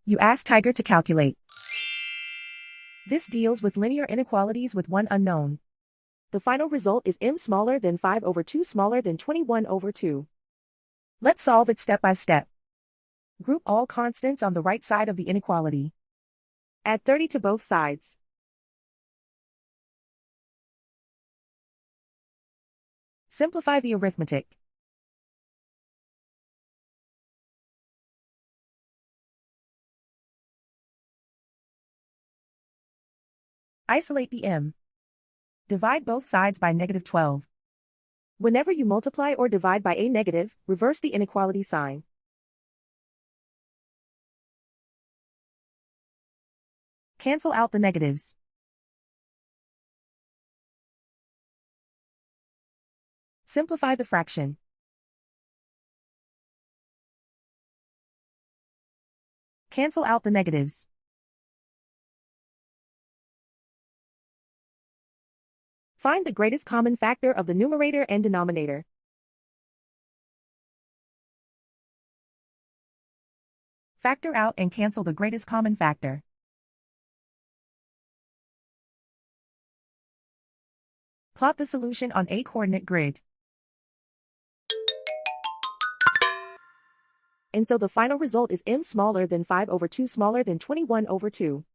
You ask Tiger to calculate. This deals with linear inequalities with one unknown. The final result is m smaller than 5 over 2 smaller than 21 over 2. Let's solve it step by step. Group all constants on the right side of the inequality. Add 30 to both sides. Simplify the arithmetic. Isolate the m. Divide both sides by -12. Whenever you multiply or divide by a negative, reverse the inequality sign. Cancel out the negatives. Simplify the fraction. Cancel out the negatives. Find the greatest common factor of the numerator and denominator. Factor out and cancel the greatest common factor. Plot the solution on a coordinate grid. And so the final result is m smaller than 5 over 2 smaller than 21 over 2.